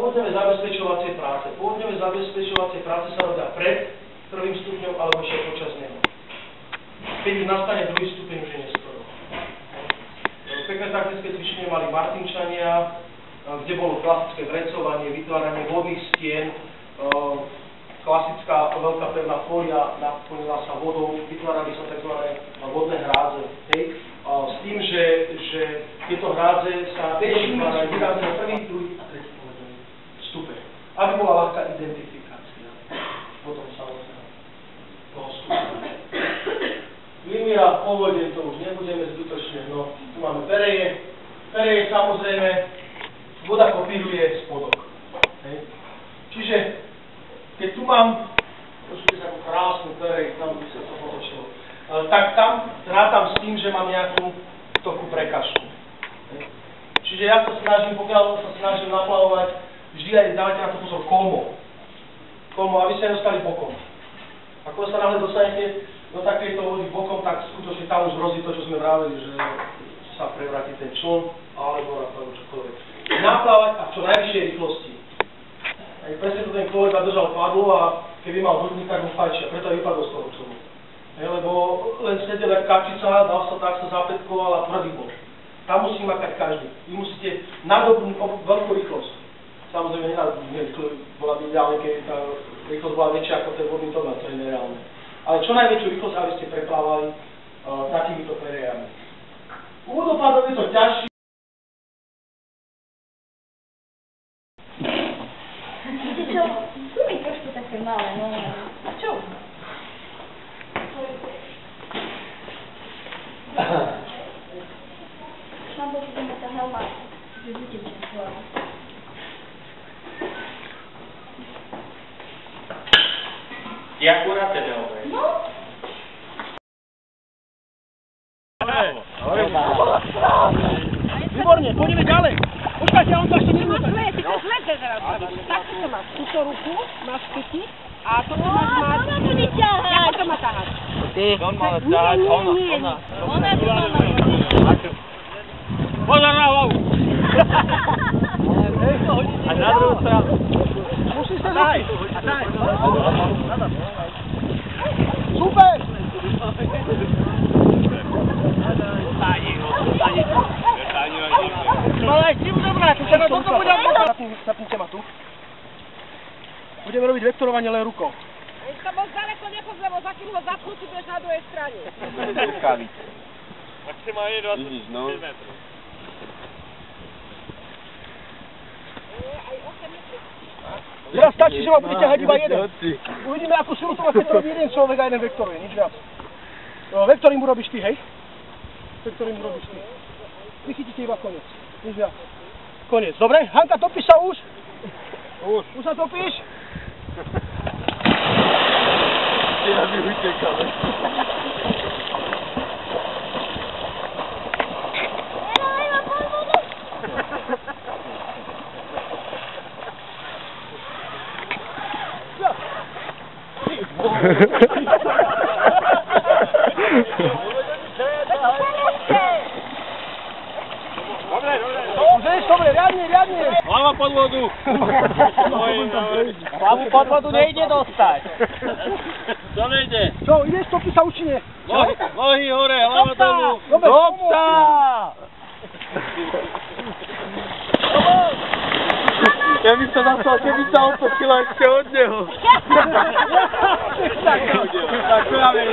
povodňové zabezpečovacie práce. Povodňové zabezpečovacie práce sa robia pred prvým stupňom alebo ešte počas neho. Keď už nastane druhý stupeň, už je neskoro. Pekné taktické cvičenie mali Martinčania, kde bolo klasické vrecovanie, vytváranie vodných stien, klasická veľká pevná fólia, naplnila sa vodou, vytvárali sa tzv. Vodné hrádze. S tým, že tieto hrádze sa vytvárajú na prvý, druhý a tretí povedaný stupeň. Aby bola ľahká identifikácia. Potom samozrejme toho stupňa. Vymíra po vode, to už nebudeme zbytočne, no tu máme pereje. Pereje samozrejme, voda kopíruje spodok. Čiže keď tu mám, trošku takú krásnu perej, tam by sa to potočilo, tak tam rátam s tým, že mám nejakú takú prekažku. Čiže ja sa snažím, pokiaľ sa snažím naplavovať, vždy aj dávajte na to pozor kolmo, aby ste nedostali bokom. Ako sa náhle dostanete do takejto vody bokom, tak skutočne tam už hrozí to, čo sme vraveli, že sa prevráti ten čln, alebo čokoľvek. Naplávať a v čo najvyššej rýchlosti. Aj presne to ten kolega držal padlo a keby mal hodník, tak mu fajčia, preto aj vypadol z toho člnu. Lebo len sedel jak kačica, dal sa tak, sa zapätkoval a tvrdý bol. Tam musí makať každý. Vy musíte nadobnúť veľkú rýchlosť. Samozrejme, bola by ideálne, keď tá rýchlosť bola väčšia ako ten vodný tok, to je nereálne. Ale čo najväčšiu rýchlosť, aby ste preplávali takýmito perejami. U vodopádov je to ťažšie. Čo? Sú mi trošku také malé, no. A čo? Mám pocit, že ma tá helma, že vytečie skôr. Je akurát teda hovorí. No. Výborne, poďme ďalej. Počkajte, ja on to ešte nezmeta. Ty to zle teraz. Takto to máš. Túto ruku máš chytiť a toto máš mať. Ona bude ťahať. Ako to má ťahať? Ty. On má ťahať, ona. Ona by mala. Pozor na hlavu. A na druhú stranu. Musíš sa daj. Super! Ale aj tým dobrá, tu sa na toto budem zapnite ma tu. Budeme robiť vektorovanie len rukou. Keď sa moc ďaleko nepozrie, bo za kým ho zapnú, si budeš na druhej strane. Rukavice. Maximálne 25 metrov. Teraz stačí, že ma bude ťahať iba jeden. Uvidíme, akú silu to má, keď to robí jeden človek a jeden vektoruje, nič viac. Vektorím urobíš ty, hej? Vektorím urobíš ty. Vy chytíte iba koniec, nič viac. Koniec, dobre? Hanka, topíš sa už? Už sa topíš? Ja by utekal. Dobre, riadne. Hlava pod vodu. Hlavu pod vodu nejde dostať. Čo nejde? Čo, ideš topiť sa účinne? Nohy hore, hlava dolu. Dobsa! Ja by sa nastal, keby sa otočila ešte od neho. Tak to ja viem,